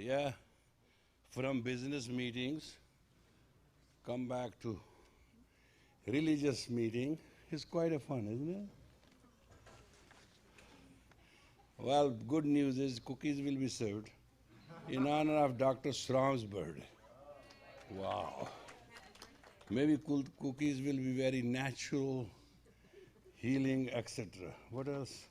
Yeah, from business meetings, come back to religious meeting is quite a fun, isn't it? Well, good news is cookies will be served in honor of Dr. Shram's birthday. Wow. Maybe cookies will be very natural, healing, etc. What else?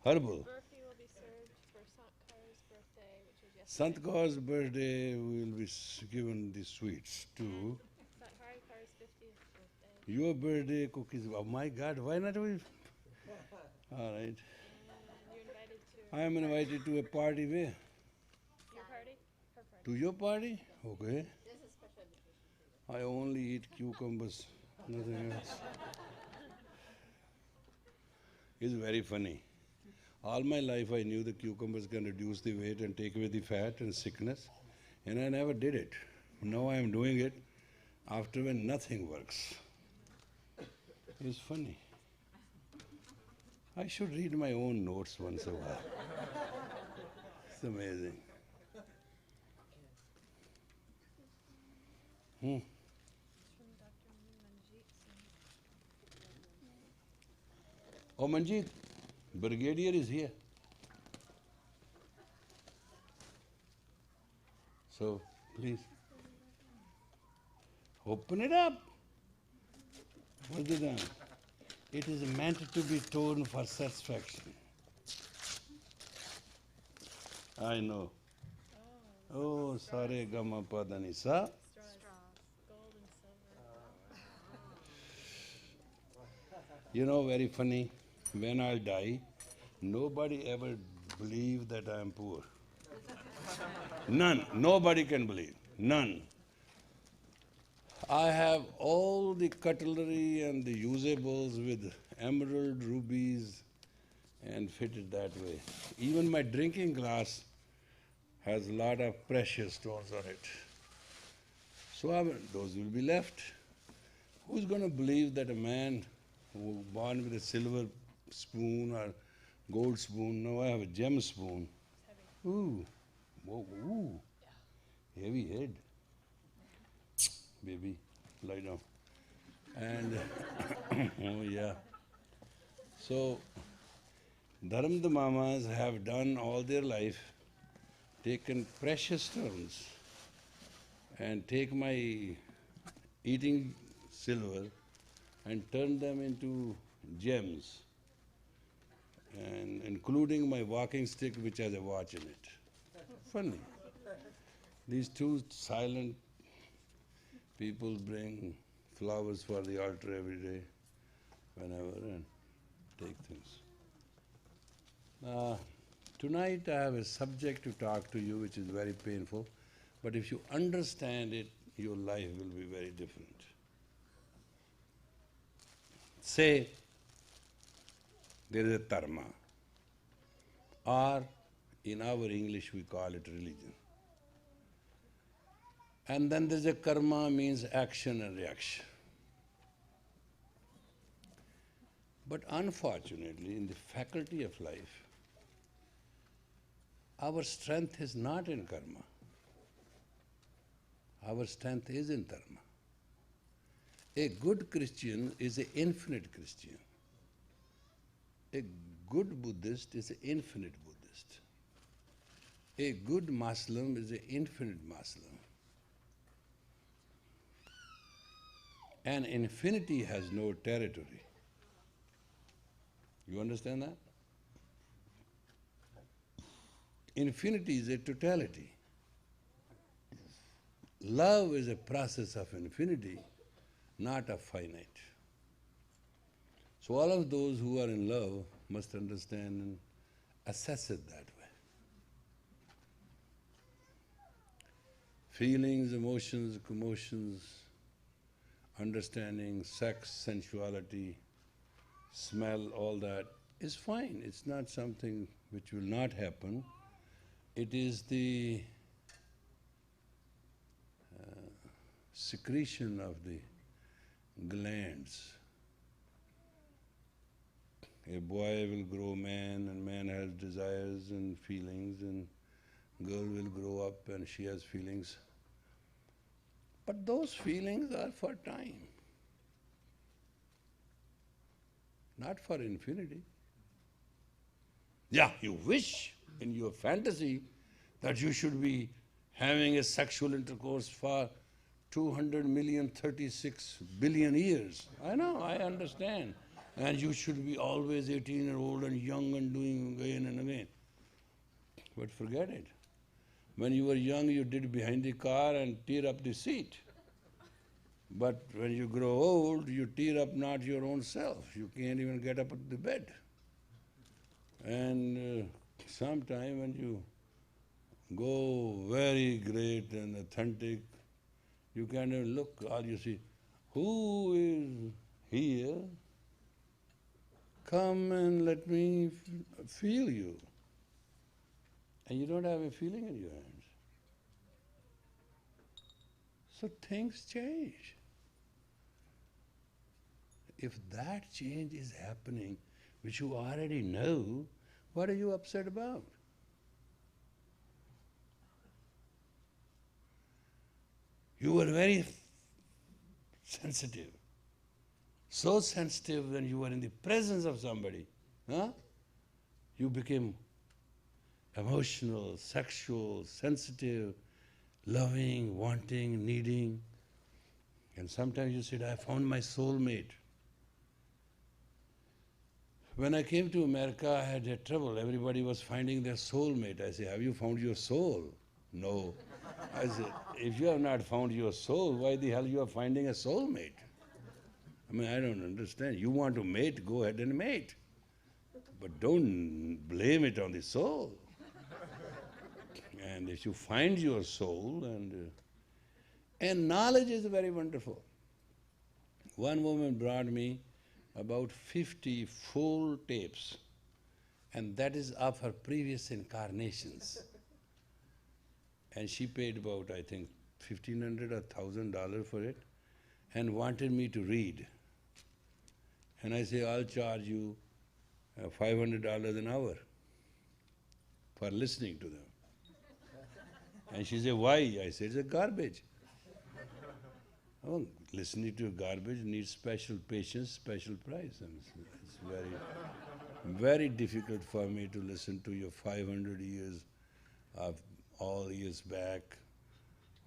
Herbal. Burfi will be served for Sant Kaur's birthday, which was Sant yesterday. Kaur's birthday will be given the sweets too. Sant Kaur's 50th birthday. Your birthday cookies. Oh my God, why not we? All right. And you're invited to I am invited to a party where? your party? Her party. To your party? Okay. This is a special invitation for you. I only eat cucumbers, nothing else. It's very funny. All my life I knew the cucumbers can reduce the weight and take away the fat and sickness, and I never did it. Now I am doing it after when nothing works. It's funny. I should read my own notes once a while. It's amazing. It's from Dr. Manjeet Singh. Oh, Manjeet, Brigadier is here. So, please, open it up. What's it done? It is meant to be torn for satisfaction. I know. Oh, sare gama padani sa. Straws. Gold and silver. You know, very funny, when I'll die, nobody ever believe that I am poor. None. Nobody can believe. None. I have all the cutlery and the usables with emerald, rubies, and fitted that way. Even my drinking glass has a lot of precious stones on it. So those will be left. Who's going to believe that a man who was born with a silver spoon or gold spoon, now I have a gem spoon. It's heavy. Ooh, whoa, ooh, heavy head. Baby, lie down. And, oh yeah. So, Dharam the Mamas have done all their life, taken precious stones and take my eating silver and turn them into gems, and including my walking stick which has a watch in it. Funny. These two silent people bring flowers for the altar every day, whenever, and take things. Tonight I have a subject to talk to you which is very painful, but if you understand it, your life will be very different. Say, there is a dharma, or in our English we call it religion. And then there's a karma, means action and reaction. But unfortunately, in the faculty of life, our strength is not in karma. Our strength is in dharma. A good Christian is an infinite Christian. A good Buddhist is an infinite Buddhist. A good Muslim is an infinite Muslim. And infinity has no territory. You understand that? Infinity is a totality. Love is a process of infinity, not of finite. So all of those who are in love must understand and assess it that way. Feelings, emotions, commotions, understanding, sex, sensuality, smell, all that is fine. It's not something which will not happen. It is the secretion of the glands. A boy will grow man, and man has desires and feelings, and girl will grow up and she has feelings. But those feelings are for time, not for infinity. Yeah, you wish in your fantasy that you should be having a sexual intercourse for 200 million, 36 billion years. I know, I understand. And you should be always 18-year-old and young and doing again and again. But forget it. When you were young, you did behind the car and tear up the seat. But when you grow old, you tear up not your own self. You can't even get up at the bed. And sometime when you go very great and authentic, you can't even look, all you see, who is here? Come and let me feel you. And you don't have a feeling in your hands. So things change. If that change is happening, which you already know, what are you upset about? You were very sensitive. So sensitive when you were in the presence of somebody. You became emotional, sexual, sensitive, loving, wanting, needing. And sometimes you said, I found my soulmate. When I came to America, I had that trouble. Everybody was finding their soulmate. I said, have you found your soul? No. I said, if you have not found your soul, why the hell you are finding a soulmate? I mean, I don't understand. You want to mate, go ahead and mate. But don't blame it on the soul. And if you find your soul, and knowledge is very wonderful. One woman brought me about 50 full tapes, and that is of her previous incarnations. And she paid about, I think, $1,500 or $1,000 for it, and wanted me to read. And I say, I'll charge you $500 an hour for listening to them. And she said, why? I said, it's a garbage. Oh, listening to garbage needs special patience, special price. I mean, it's very, very difficult for me to listen to your 500 years of all years back,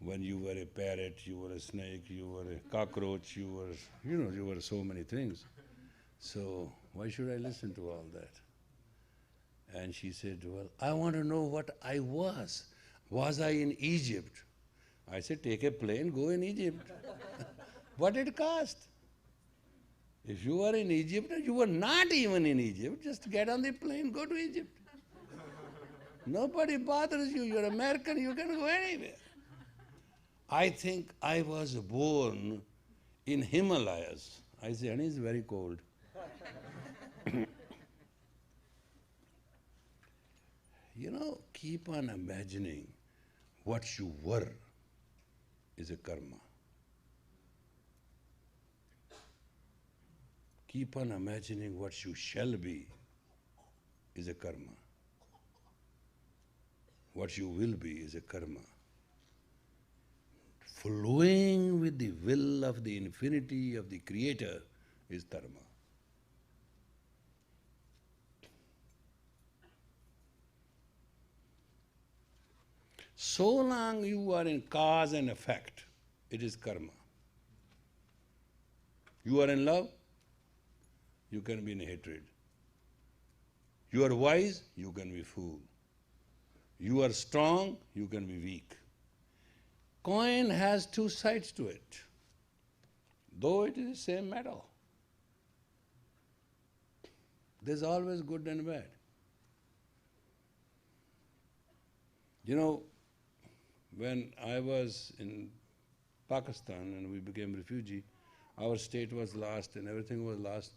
when you were a parrot, you were a snake, you were a cockroach, you were so many things. So why should I listen to all that? And she said, well, I want to know what I was. Was I in Egypt? I said, take a plane, go in Egypt. What it cost? If you were in Egypt, or you were not even in Egypt, just get on the plane, go to Egypt. Nobody bothers you. You're American, you can go anywhere. I think I was born in Himalayas. I say, honey, it's very cold. Keep on imagining what you were is a karma. Keep on imagining what you shall be is a karma. What you will be is a karma. Flowing with the will of the infinity of the Creator is dharma. So long you are in cause and effect, it is karma. You are in love, you can be in hatred. You are wise, you can be fool. You are strong, you can be weak. Coin has two sides to it, though it is the same metal. There's always good and bad. When I was in Pakistan and we became refugee, our state was lost and everything was lost.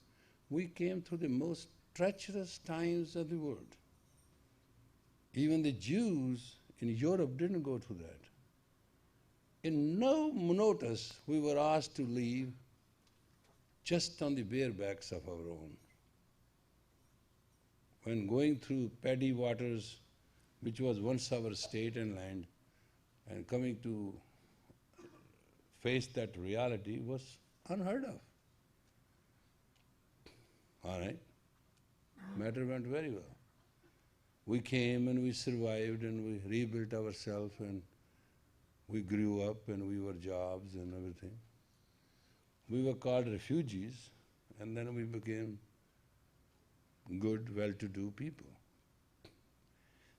We came through the most treacherous times of the world. Even the Jews in Europe didn't go through that. In no notice, we were asked to leave just on the bare backs of our own. when going through paddy waters, which was once our state and land, and coming to face that reality was unheard of. All right? Matter went very well. We came and we survived and we rebuilt ourselves and we grew up and we were jobs and everything. We were called refugees and then we became good, well-to-do people.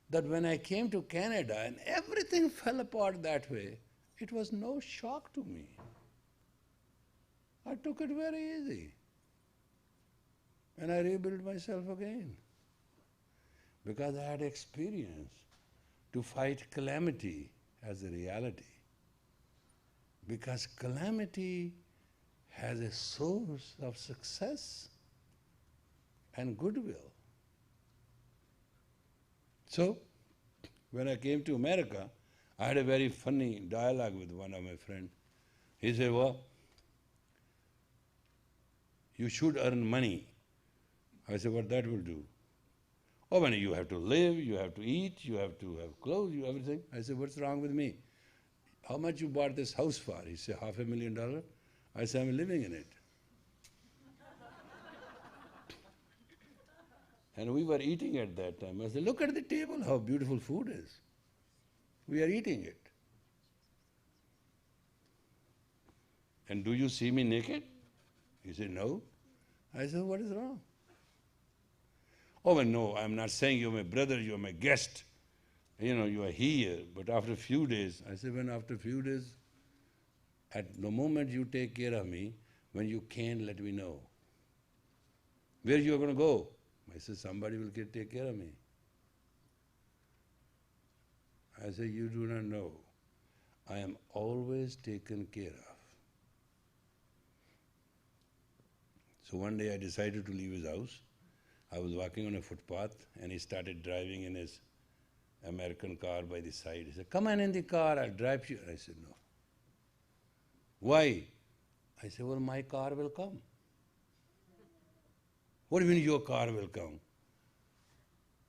That when I came to Canada and everything fell apart that way, it was no shock to me. I took it very easy. And I rebuilt myself again. Because I had experience to fight calamity as a reality. Because calamity has a source of success and goodwill. So, when I came to America, I had a very funny dialogue with one of my friends. He said, well, you should earn money. I said, what that will do? Oh, when you have to live, you have to eat, you have to have clothes, you everything. I said, what's wrong with me? How much you bought this house for? He said, $500,000. I said, I'm living in it. And we were eating at that time. I said, look at the table, how beautiful food is. We are eating it. And do you see me naked? He said, no. I said, what is wrong? Oh, well, no, I'm not saying you're my brother, you're my guest. You are here. But after a few days, I said, when after a few days, at the moment you take care of me, when you can, let me know. Where you are going to go? I said, somebody will take care of me. I said, you do not know. I am always taken care of. So one day I decided to leave his house. I was walking on a footpath and he started driving in his American car by the side. He said, come on in the car, I'll drive you. I said, no. Why? I said, well, my car will come. What do you mean your car will come?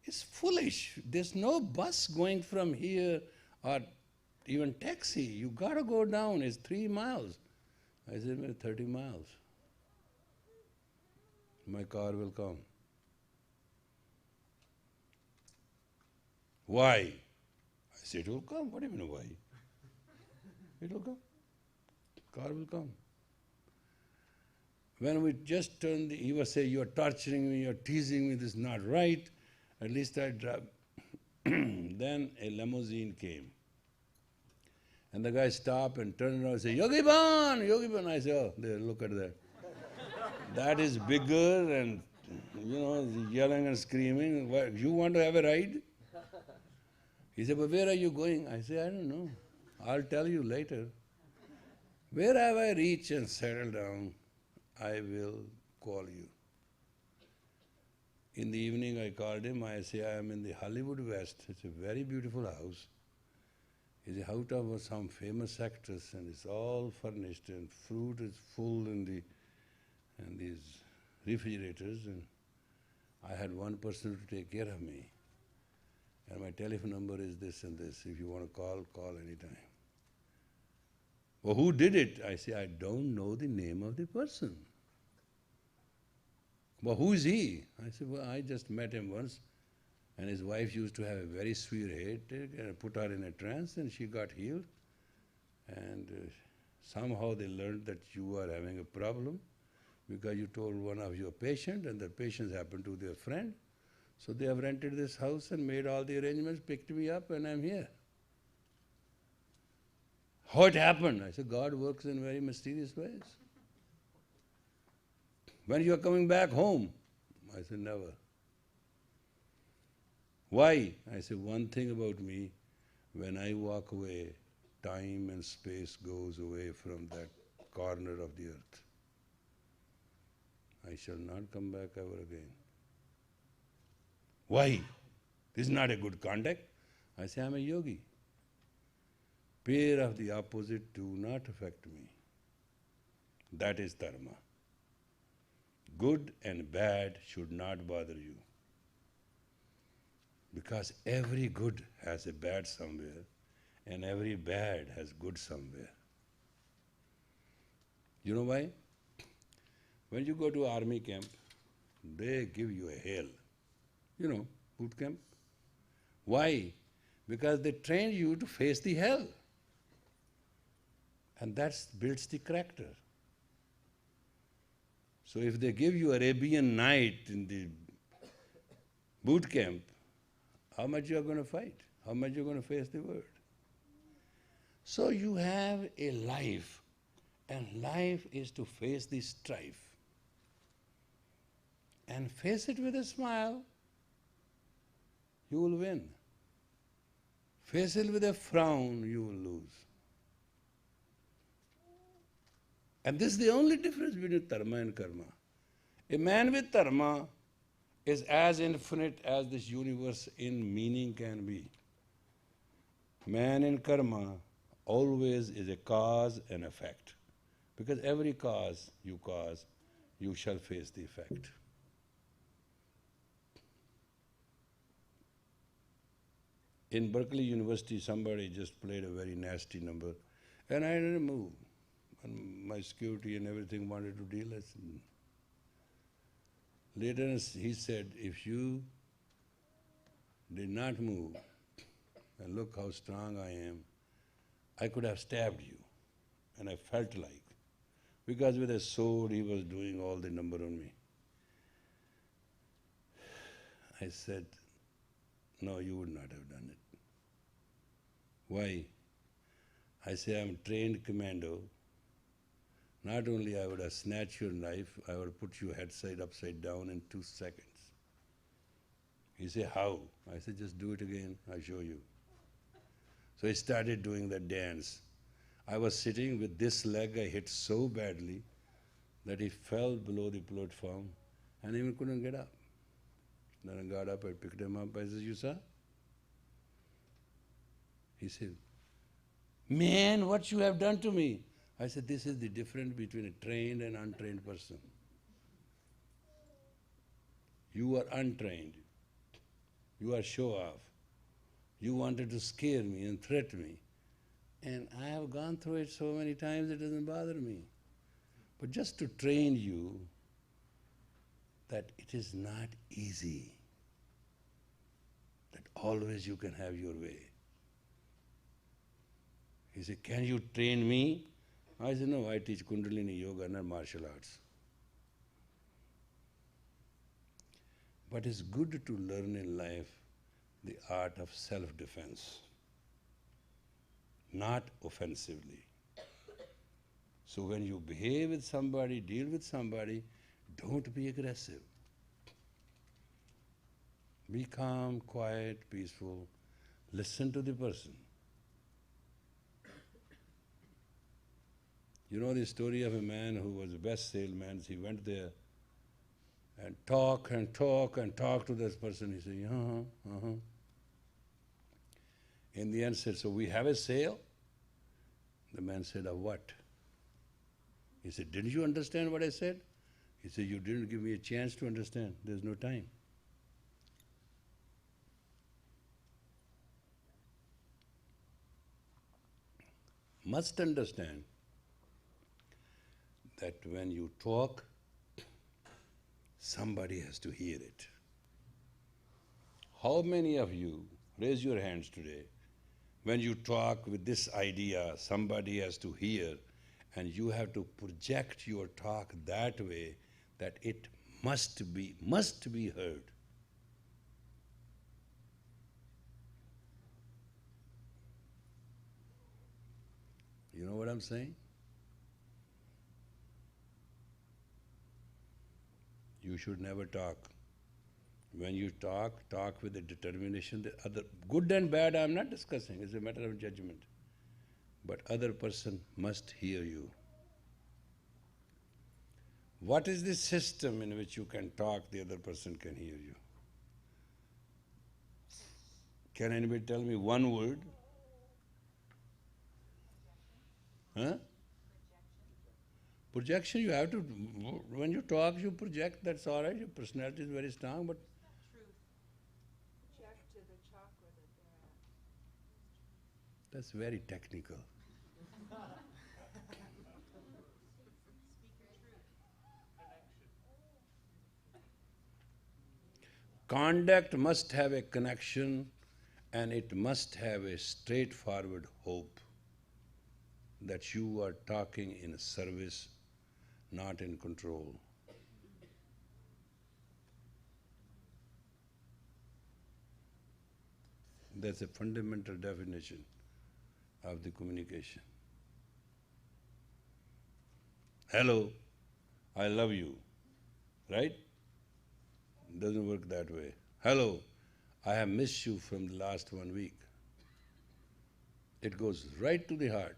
It's foolish. There's no bus going from here or even taxi. You got to go down. It's 3 miles. I said, well, 30 miles. My car will come. Why? I said, it will come. What do you mean why? It will come. Car will come. When we just turned, he was saying, you are torturing me, you are teasing me, this is not right. At least I drive. Then a limousine came. And the guy stopped and turned around and said, Yogi Ban, Yogi Ban. I said, oh, there, look at that. That is bigger and, yelling and screaming. What, you want to have a ride? He said, but where are you going? I said, I don't know. I'll tell you later. Wherever I reach and settle down, I will call you. In the evening I called him, I said, I am in the Hollywood West. It's a very beautiful house. It's a house of some famous actress and it's all furnished and fruit is full in these refrigerators and I had one person to take care of me. And my telephone number is this and this. If you want to call, call anytime. Well, who did it? I say, I don't know the name of the person. Well, who is he? I said, well, I just met him once. And his wife used to have a very sweet headache and put her in a trance and she got healed. And somehow they learned that you are having a problem because you told one of your patients and the patients happened to their friend. So they have rented this house and made all the arrangements, picked me up and I'm here. How it happened? I said, God works in very mysterious ways. When you are coming back home? I said, never. Why? I said, one thing about me, when I walk away, time and space goes away from that corner of the earth. I shall not come back ever again. Why? This is not a good conduct. I say, I'm a yogi. Pair of the opposite do not affect me. That is dharma. Good and bad should not bother you. Because every good has a bad somewhere, and every bad has good somewhere. You know why? When you go to army camp, they give you a hell. You know, boot camp. Why? Because they train you to face the hell. And that builds the character. So if they give you Arabian Night in the boot camp, how much you are going to fight? How much you are going to face the world? So you have a life, and life is to face the strife. And face it with a smile, you will win. Face it with a frown, you will lose. And this is the only difference between dharma and karma. A man with dharma is as infinite as this universe in meaning can be. Man in karma always is a cause and effect. Because every cause, you shall face the effect. In Berkeley University, somebody just played a very nasty number, and I didn't move. And my security and everything wanted to deal. I said, later he said, if you did not move, and look how strong I am, I could have stabbed you. And I felt like, because with a sword he was doing all the number on me. I said, no, you would not have done it. Why? I say, I'm a trained commando. Not only I would have snatched your knife, I would have put you head side upside down in 2 seconds. He said, how? I said, just do it again, I'll show you. So he started doing that dance. I was sitting with this leg, I hit so badly that he fell below the platform and even couldn't get up. Then I got up, I picked him up, I said, you saw? He said, man, what you have done to me? I said, this is the difference between a trained and untrained person. You are untrained. You are show off. You wanted to scare me and threaten me. And I have gone through it so many times it doesn't bother me. But just to train you that it is not easy, that always you can have your way. He said, can you train me? I said, no, I teach Kundalini Yoga, not martial arts. But it's good to learn in life the art of self-defense, not offensively. So when you behave with somebody, deal with somebody, don't be aggressive. Be calm, quiet, peaceful. Listen to the person. You know the story of a man who was the best salesman. He went there and talk and talk and talk to this person. He said, In the end said, so we have a sale? The man said, of what? He said, didn't you understand what I said? He said, you didn't give me a chance to understand. There's no time. Must understand that when you talk, somebody has to hear it. How many of you, raise your hands today, when you talk with this idea, somebody has to hear, and you have to project your talk that way that it must be heard. You know what I'm saying? You should never talk. When you talk with a determination. The other, good and bad I'm not discussing, it's a matter of judgment. But other person must hear you. What is the system in which you can talk, the other person can hear you? Can anybody tell me one word? Huh? Projection, you have to, when you talk, you project, that's all right. Your personality is very strong, but... Project to That's very technical. Conduct must have a connection and it must have a straightforward hope that you are talking in service, not in control. That's a fundamental definition of the communication. Hello, I love you, right? Doesn't work that way. Hello, I have missed you from the last 1 week. It goes right to the heart.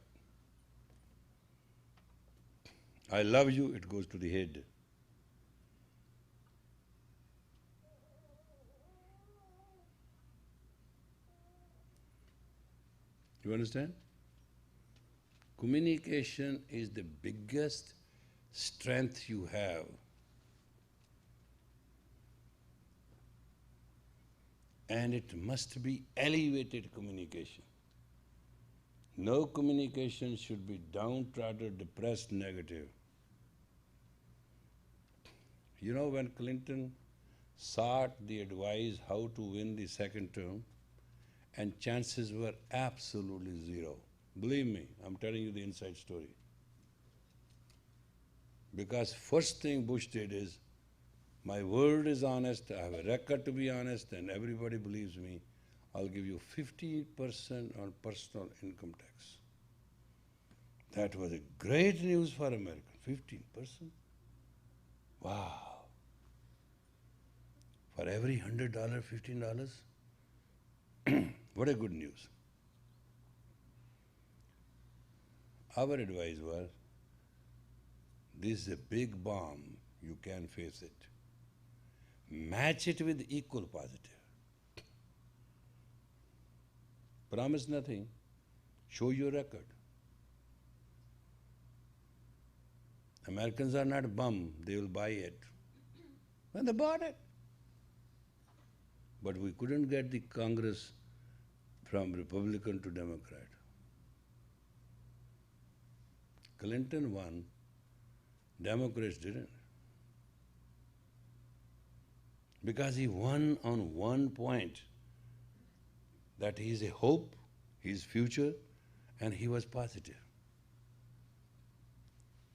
I love you, it goes to the head. You understand? Communication is the biggest strength you have. And it must be elevated communication. No communication should be downtrodden, depressed, negative. You know, when Clinton sought the advice how to win the second term, and chances were absolutely zero. Believe me, I'm telling you the inside story. Because first thing Bush did is, my word is honest, I have a record to be honest, and everybody believes me. I'll give you 50% on personal income tax. That was a great news for America. 15%? Wow. For every $100, $15? What a good news. Our advice was, this is a big bomb, you can face it. Match it with equal positive. Promise nothing, show your record. Americans are not bum, they will buy it. And they bought it. But we couldn't get the Congress from Republican to Democrat. Clinton won, Democrats didn't. Because he won on one point, that he is a hope, he is future, and he was positive.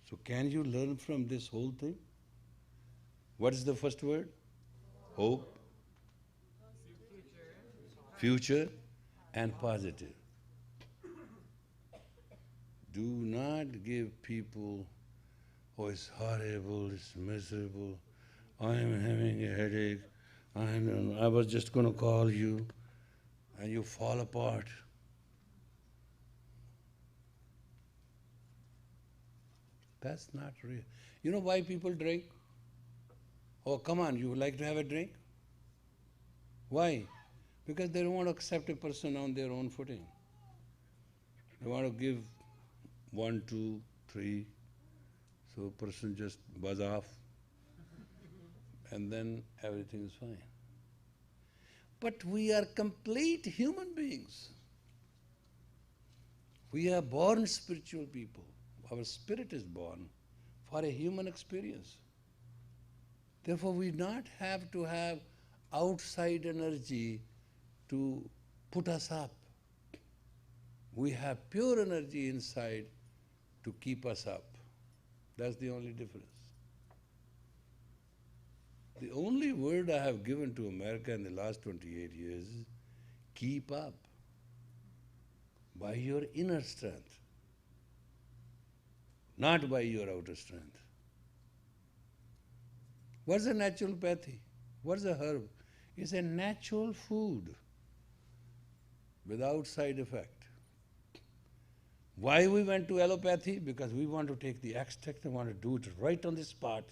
So can you learn from this whole thing? What is the first word? Hope, future, and positive. Do not give people, oh, it's horrible, it's miserable, I am having a headache, I was just going to call you, and you fall apart. That's not real. You know why people drink? Oh, come on, you would like to have a drink? Why? Because they don't want to accept a person on their own footing. They want to give 1, 2, 3, so a person just buzz off, and then everything is fine. But we are complete human beings. We are born spiritual people. Our spirit is born for a human experience. Therefore, we not have to have outside energy to put us up. We have pure energy inside to keep us up. That's the only difference. The only word I have given to America in the last 28 years is keep up by your inner strength, not by your outer strength. What's a naturopathy? What's a herb? It's a natural food without side effect. Why we went to allopathy? Because we want to take the extract and want to do it right on the spot,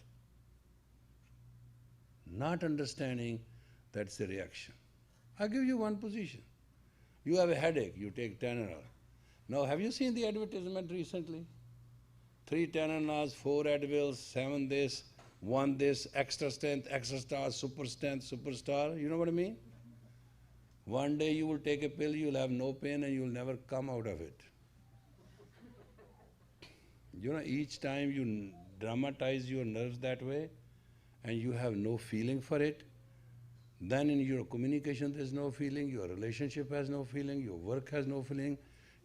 not understanding that's a reaction. I'll give you one position. You have a headache, you take Tylenol. Now, have you seen the advertisement recently? 3 Tylenols, 4 Advils, 7 this, 1 this, extra strength, extra star, super strength, superstar. You know what I mean? One day you will take a pill, you will have no pain and you will never come out of it. Each time you dramatize your nerves that way and you have no feeling for it, then in your communication there's no feeling, your relationship has no feeling, your work has no feeling.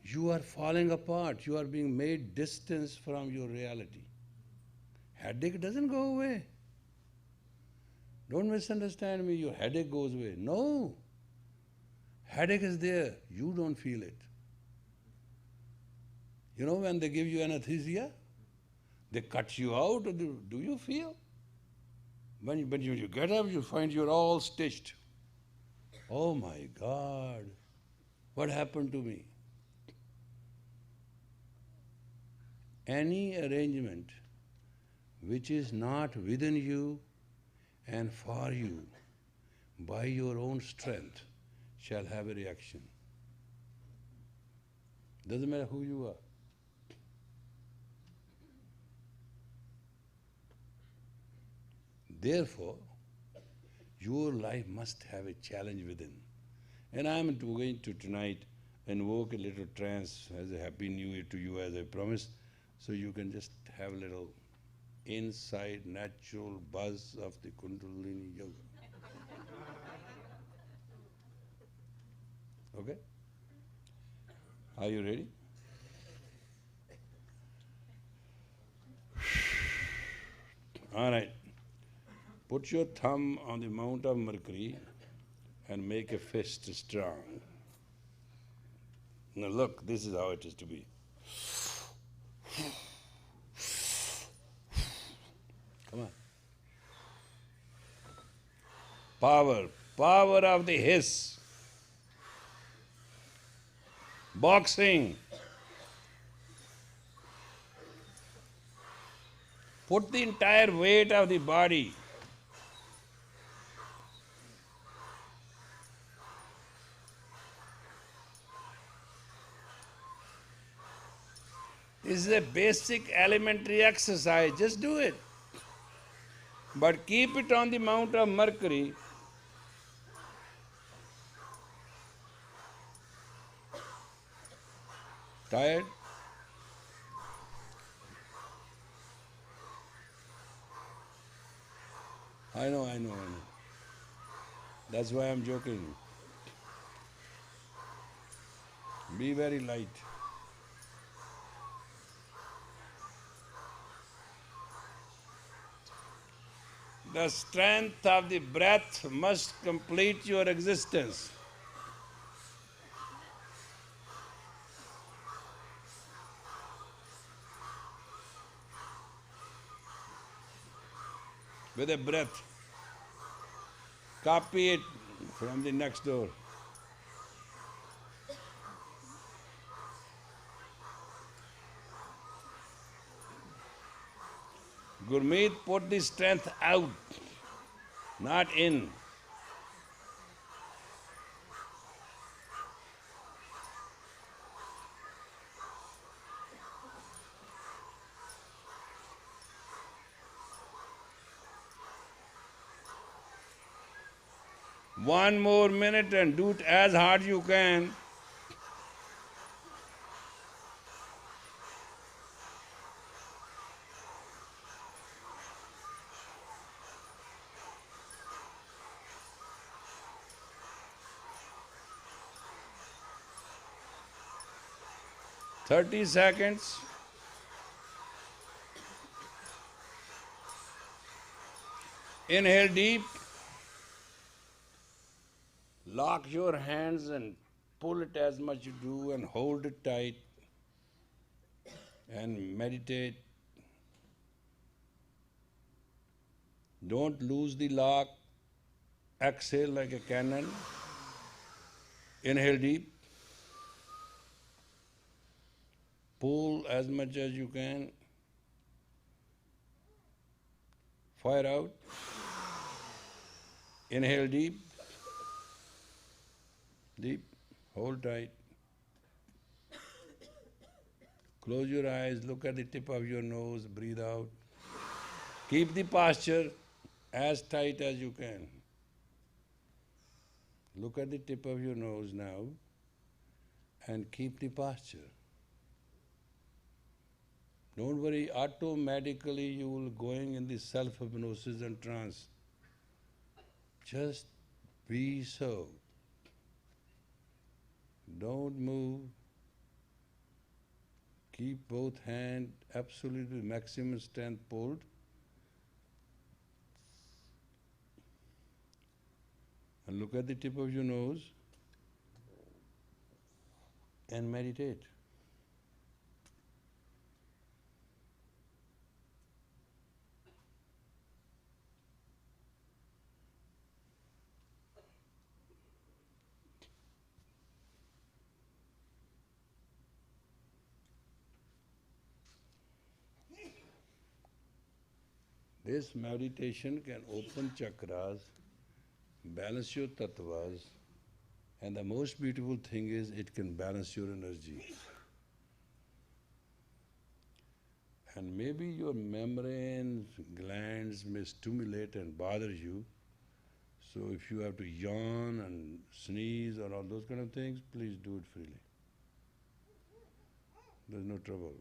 You are falling apart. You are being made distance from your reality. Headache doesn't go away. Don't misunderstand me, your headache goes away. No. Headache is there. You don't feel it. When they give you anesthesia, they cut you out. Do you feel? When you get up, you find you're all stitched. Oh my God, what happened to me? Any arrangement which is not within you and for you by your own strength shall have a reaction. Doesn't matter who you are. Therefore, your life must have a challenge within. And I'm going to tonight invoke a little trance as a Happy New Year to you as I promised, so you can just have a little inside natural buzz of the Kundalini Yoga. Okay? Are you ready? All right. Put your thumb on the Mount of Mercury and make a fist strong. Now look, this is how it is to be. Come on. Power of the hiss. Boxing. Put the entire weight of the body. This is a basic elementary exercise, just do it. But keep it on the Mount of Mercury. Tired? I know. That's why I'm joking. Be very light. The strength of the breath must complete your existence. With a breath. Copy it from the next door. Gurmeet, put the strength out, not in. One more minute and do it as hard you can. Thirty seconds. Inhale deep. Lock your hands and pull it as much you do and hold it tight and meditate. Don't lose the lock. Exhale like a cannon. Inhale deep. Pull as much as you can. Fire out. Inhale deep. Deep. Hold tight. Close your eyes. Look at the tip of your nose. Breathe out. Keep the posture as tight as you can. Look at the tip of your nose now and keep the posture. Don't worry, automatically you will going in the self-hypnosis and trance. Just be so. Don't move. Keep both hands absolutely maximum strength pulled. And look at the tip of your nose and meditate. This meditation can open chakras, balance your tattvas, and the most beautiful thing is it can balance your energy. And maybe your membrane glands may stimulate and bother you. So if you have to yawn and sneeze or all those kind of things, please do it freely. There's no trouble.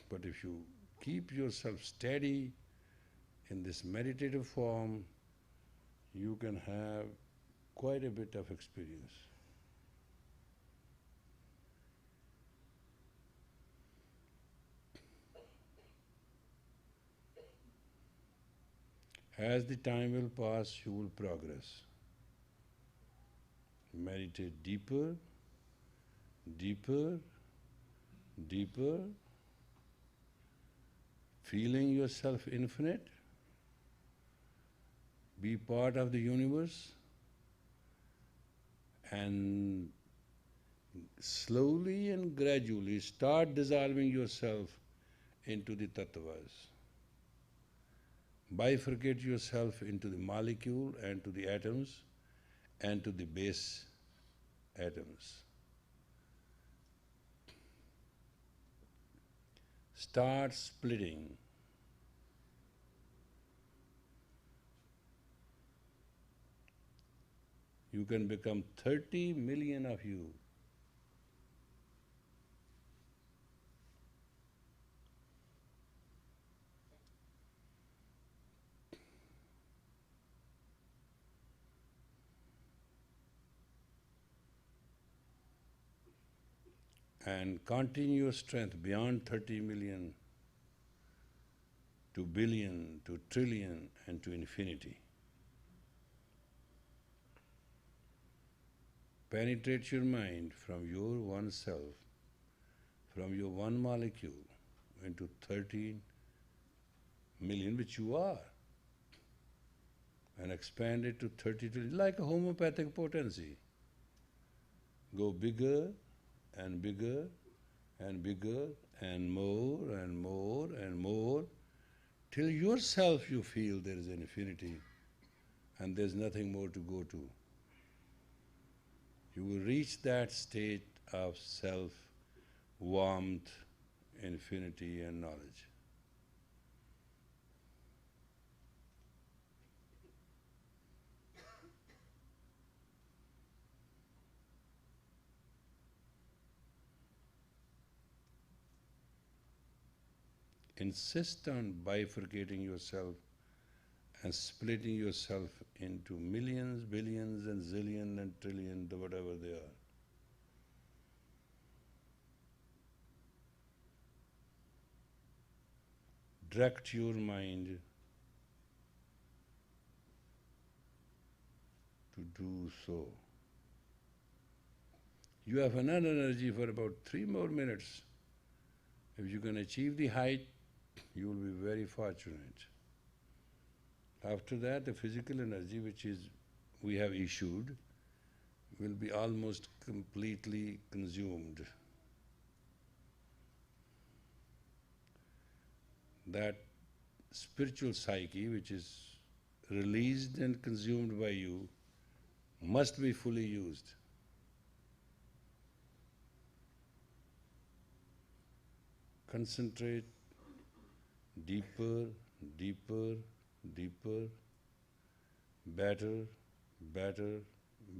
But if you keep yourself steady in this meditative form, you can have quite a bit of experience. As the time will pass, you will progress. Meditate deeper, deeper, deeper, feeling yourself infinite, be part of the universe, and slowly and gradually start dissolving yourself into the tattvas. Bifurcate yourself into the molecule and to the atoms and to the base atoms. Start splitting. You can become 30 million of you. And continue your strength beyond 30 million to billion, to trillion, and to infinity. Penetrate your mind from your one self, from your one molecule, into 13 million, which you are, and expand it to 30 trillion, like a homeopathic potency. Go bigger and bigger and bigger and more and more and more, till yourself you feel there is an infinity and there's nothing more to go to. You will reach that state of self, warmth, infinity and knowledge. Insist on bifurcating yourself and splitting yourself into millions, billions and zillion and trillion, whatever they are. Direct your mind to do so. You have enough energy for about 3 more minutes. If you can achieve the height, you will be very fortunate. After that, the physical energy which we have issued will be almost completely consumed. That spiritual psyche which is released and consumed by you must be fully used. Concentrate deeper, deeper, deeper, better, better,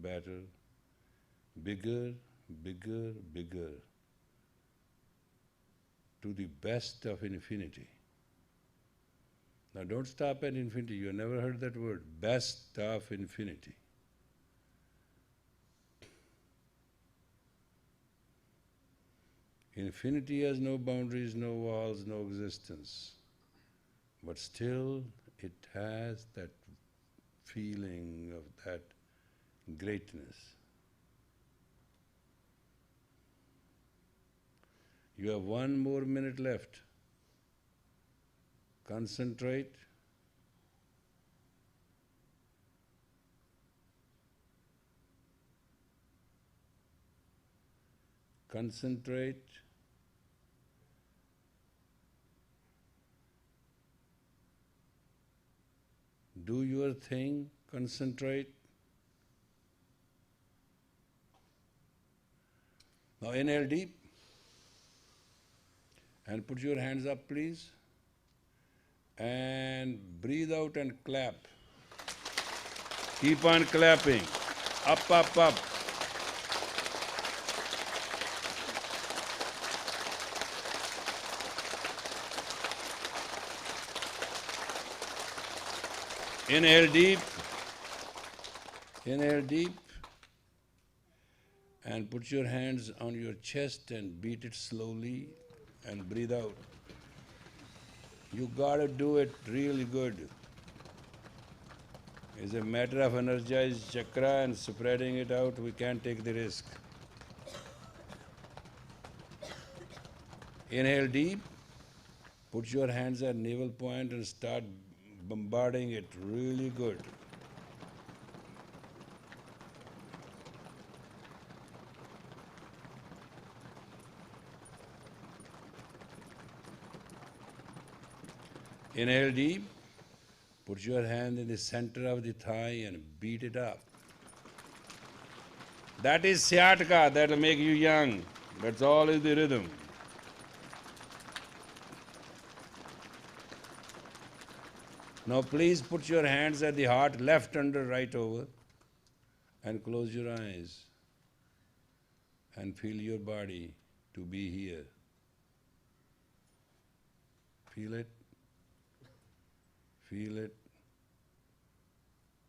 better, bigger, bigger, bigger, to the best of infinity. Now don't stop at infinity, you have never heard that word, best of infinity. Infinity has no boundaries, no walls, no existence, but still it has that feeling of that greatness. You have 1 more minute left. Concentrate. Concentrate. Do your thing, concentrate. Now inhale deep and put your hands up, please. And breathe out and clap. Keep on clapping. Up, up, up. Inhale deep. Inhale deep. And put your hands on your chest and beat it slowly and breathe out. You gotta do it really good. It's a matter of energized chakra and spreading it out, we can't take the risk. Inhale deep, put your hands at navel point and start bombarding it really good. Inhale deep, put your hand in the center of the thigh and beat it up. That is sciatica, that will make you young. That's all is the rhythm. Now please put your hands at the heart, left under, right over, and close your eyes and feel your body to be here. Feel it. Feel it,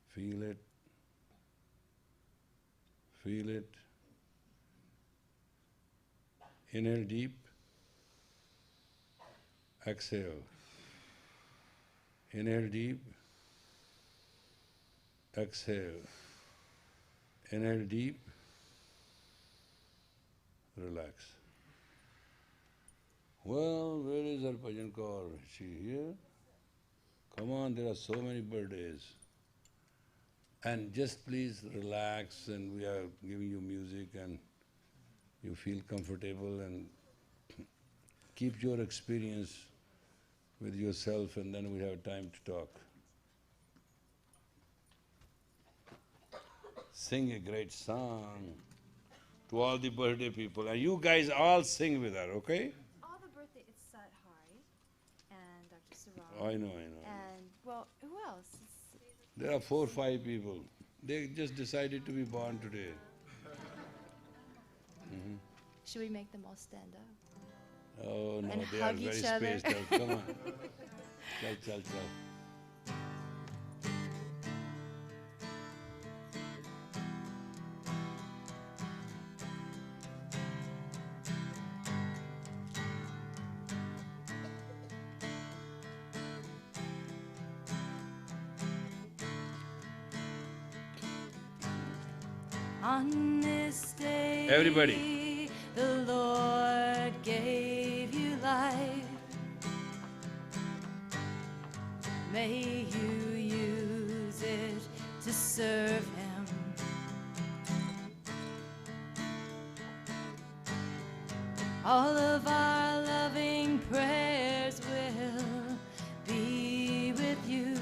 feel it, feel it. Inhale deep, exhale. Inhale deep, exhale. Inhale deep, relax. Well, where is our Bhajan Kaur? Is she here? Come on, there are so many birthdays. And just please relax, and we are giving you music and you feel comfortable, and keep your experience with yourself, and then we have time to talk. Sing a great song to all the birthday people, and you guys all sing with her, okay? All the birthday, it's Sat Hari and Dr. Sarab. I know. And, well, who else? There are 4 or 5 people. They just decided to be born today. Should we make them all stand up? Oh no, And they are hug very each other. spaced out. Come on. Chal. On this day, Everybody. The Lord gave you life. May you use it to serve Him. All of our loving prayers will be with you.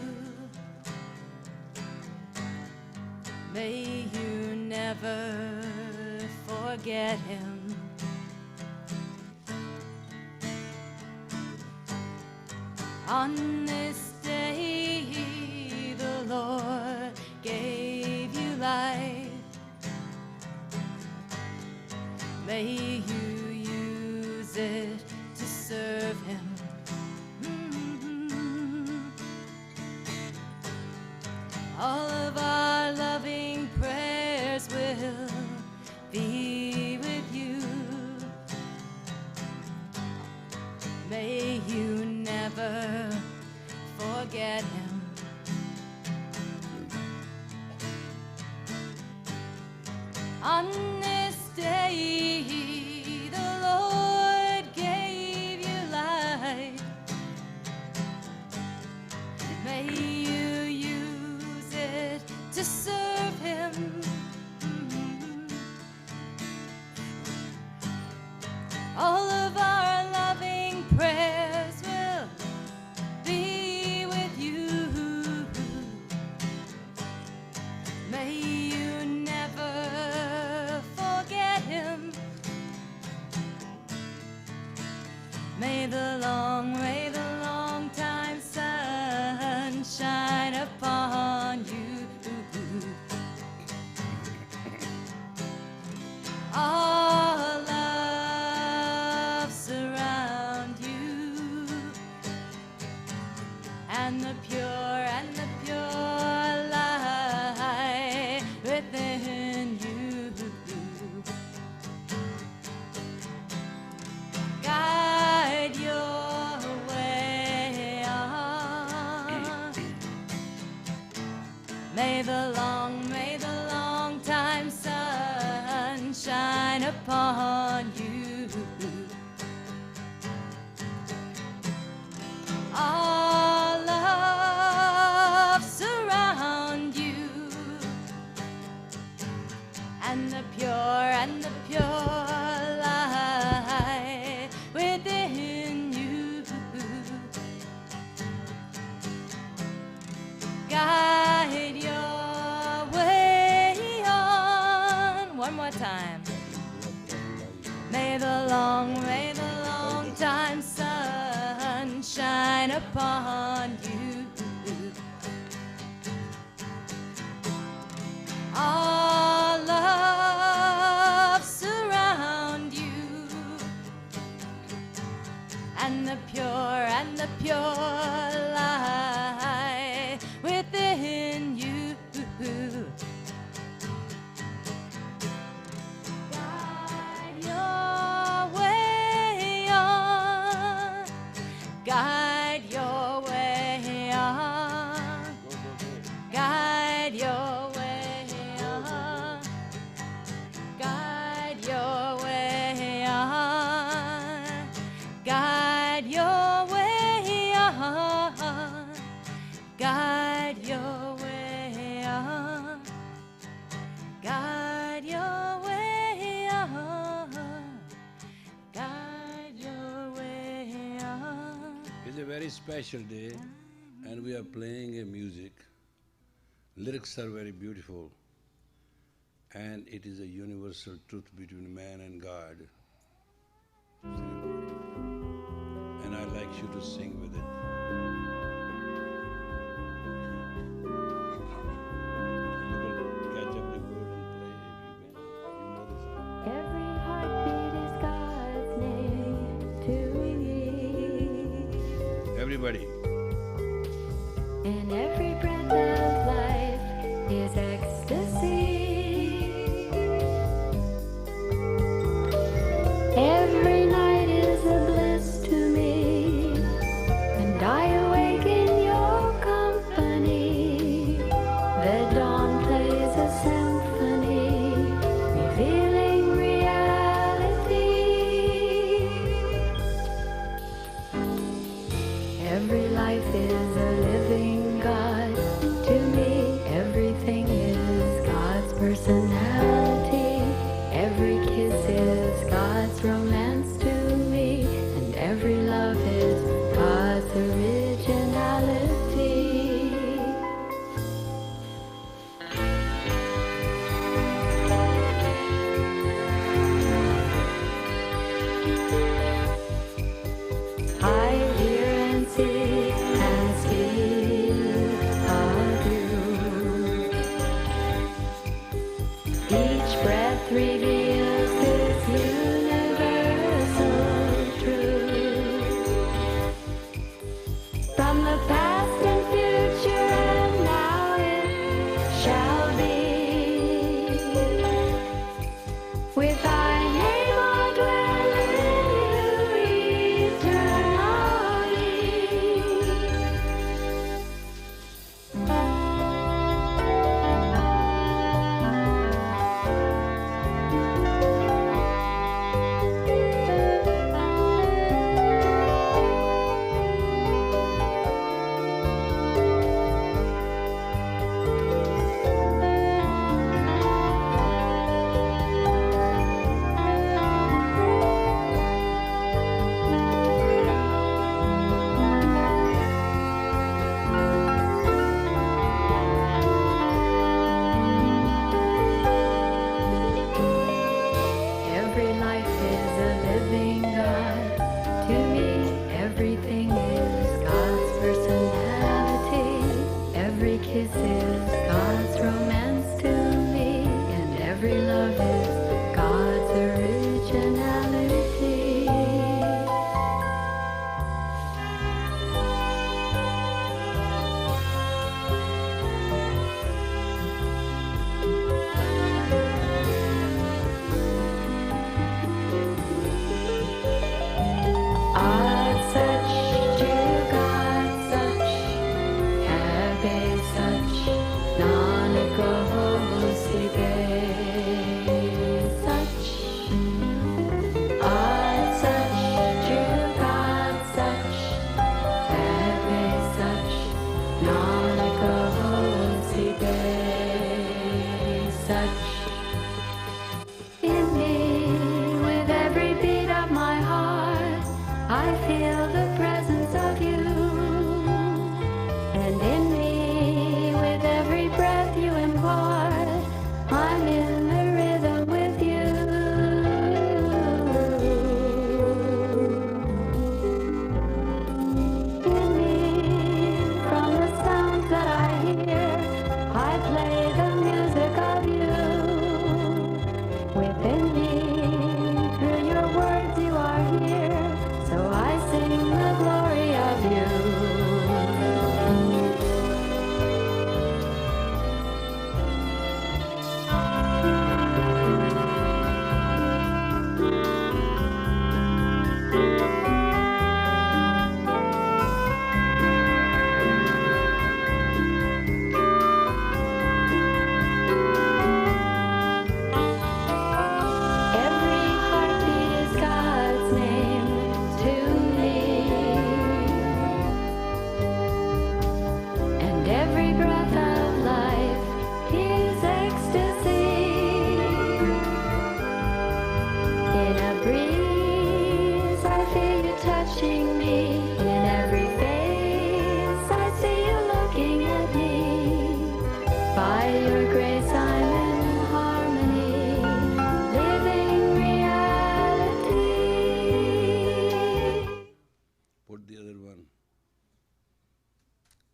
May you never forget Him. On this day, the Lord gave you life. May you use it to serve him. All of our loving prayers will be with you. May you never forget him. On this day, the Lord gave you life. May you use it to serve him. All of our loving prayers will be with you. May you never forget him. May the long time sun shine upon you. All love surround you, and the pure light within you. Guide your way on. May the long time sun shine upon you. All love surround you, and the pure light within you. Guide your way on. One more time. May the long time sun shine upon you. All love surround you, and the pure light within you. Guide your way on. Guide your way on. Guide your way on. Guide your way on. Guide your way on. Guide your way on. Guide your way on. Guide your way on. It's a very special day, and we are playing a music. Lyrics are very beautiful, and it is a universal truth between man and God. And I'd like you to sing with it. You will catch up the word and play if you can. You know the song. Every heartbeat is God's name to me. Everybody. And every breath of life is ecstasy. Every night is a bliss to me, and I awake in your company. The dawn plays a symphony, revealing reality. Every life is a living God to me. Everything is God's personality. Every kiss is God's romance to me, and every love is God's originality. I hear and see and speak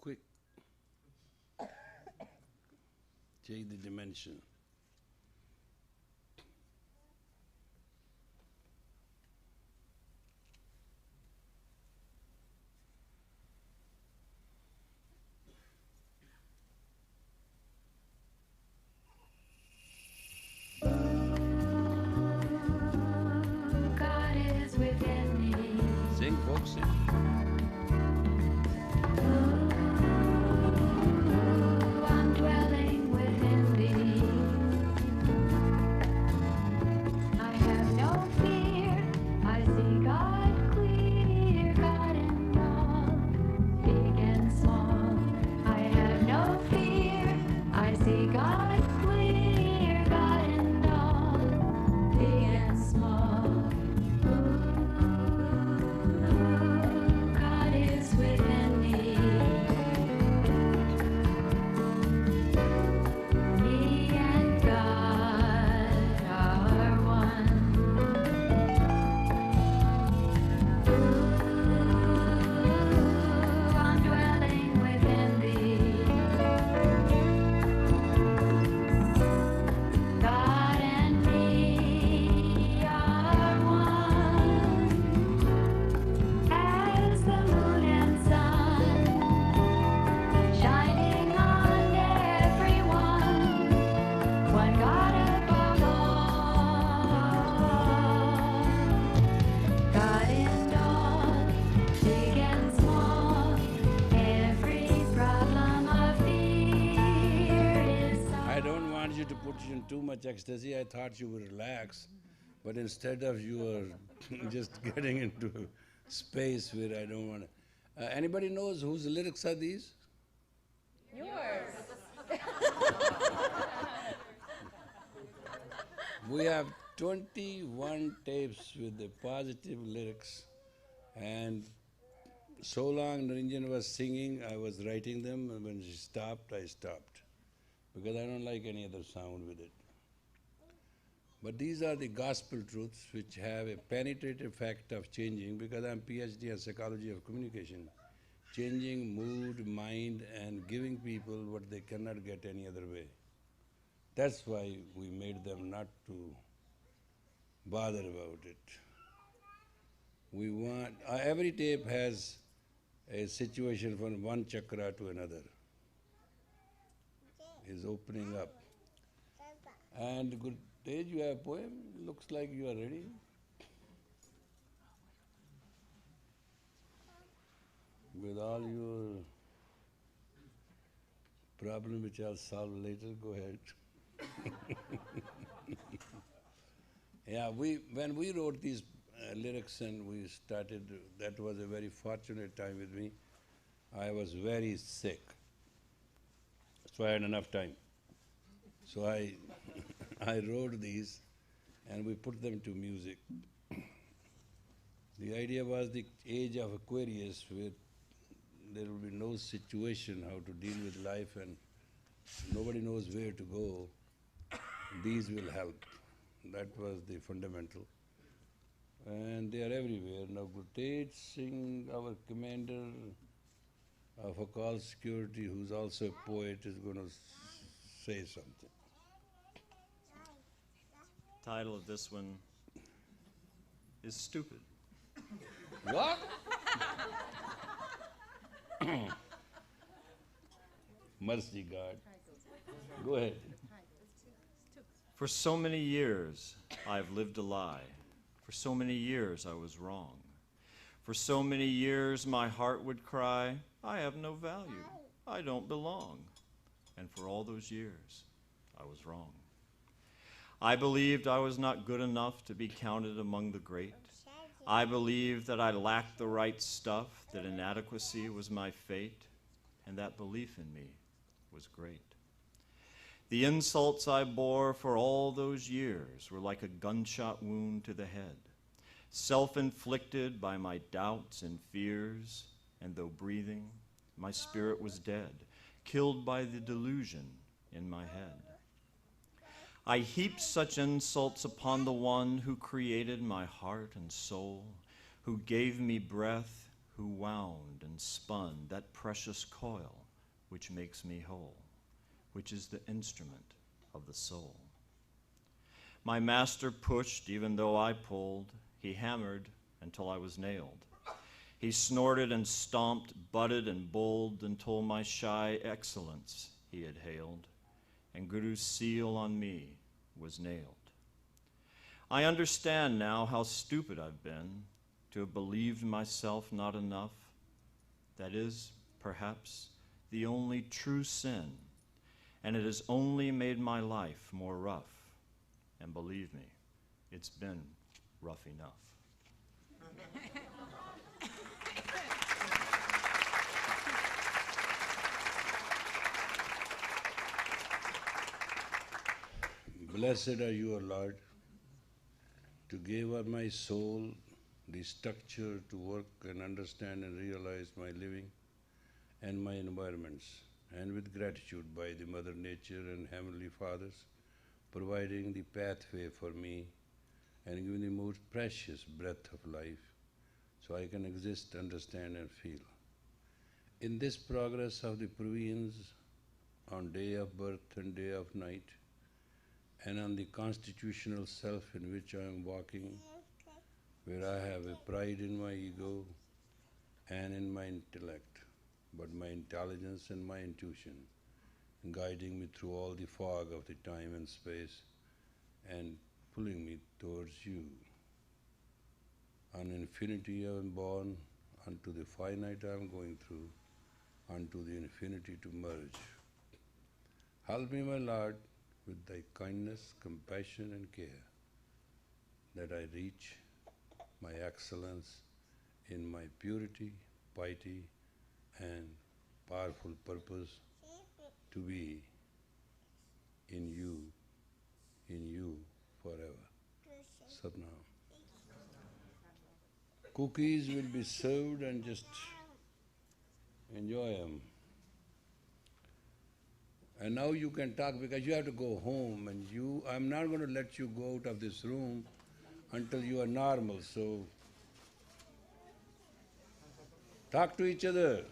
quick. Change the dimension. God is within me. Sing, folks, sing. I'm dwelling within thee. I have no fear. I see God clear, God in all, big and small. I have no fear. I see God clear, God in all, big and small. God is within me. Me and God are one. I'm dwelling within thee. God and me are one. As the moon and sun shining on everyone. One God above all, God in all, big and small. Every problem of fear is I don't want you to put you in too much ecstasy. I thought you would relax, but instead of you are just getting into space where I don't want to. Anybody knows whose lyrics are these? Yours. We have 21 tapes with the positive lyrics, and so long Niranjan was singing, I was writing them, and when she stopped, I stopped, because I don't like any other sound with it. But these are the gospel truths which have a penetrative effect of changing, because I'm PhD in psychology of communication, changing mood, mind, and giving people what they cannot get any other way. That's why we made them not to bother about it. We want, every tape has a situation from one chakra to another, is opening up. And good day, you have a poem? Looks like you are ready. With all your problem which I'll solve later, go ahead. Yeah, when we wrote these lyrics and we started, that was a very fortunate time with me. I was very sick, so I had enough time. So I wrote these and we put them to music. The idea was the age of Aquarius, where there will be no situation how to deal with life and nobody knows where to go. These will help. That was the fundamental. And they are everywhere. Now Gurtej Singh, our commander of Akal Security, who's also a poet, is going to say something. Title of this one is Stupid. What? Mercy, God. Go ahead. For so many years, I've lived a lie. For so many years, I was wrong. For so many years, my heart would cry, I have no value. I don't belong. And for all those years, I was wrong. I believed I was not good enough to be counted among the great. I believed that I lacked the right stuff, that inadequacy was my fate, and that belief in me was great. The insults I bore for all those years were like a gunshot wound to the head, self-inflicted by my doubts and fears, and though breathing, my spirit was dead, killed by the delusion in my head. I heaped such insults upon the one who created my heart and soul, who gave me breath, who wound and spun that precious coil which makes me whole, which is the instrument of the soul. My master pushed even though I pulled. He hammered until I was nailed. He snorted and stomped, butted and bowled until my shy excellence he had hailed, and Guru's seal on me was nailed. I understand now how stupid I've been to have believed myself not enough. That is, perhaps, the only true sin, and it has only made my life more rough. And believe me, it's been rough enough. Blessed are you, O Lord, to give of my soul the structure to work and understand and realize my living and my environments, and with gratitude by the Mother Nature and Heavenly Fathers, providing the pathway for me and giving the most precious breath of life so I can exist, understand and feel. In this progress of the province on day of birth and day of night, and on the constitutional self in which I am walking, where I have a pride in my ego and in my intellect, but my intelligence and my intuition, guiding me through all the fog of the time and space and pulling me towards you. On infinity I am born, unto the finite I am going through, unto the infinity to merge. Help me, my Lord, with thy kindness, compassion and care, that I reach my excellence in my purity, piety and powerful purpose to be in you forever. Satnam. Cookies will be served and just enjoy them. And now you can talk because you have to go home, and I'm not going to let you go out of this room until you are normal, so talk to each other.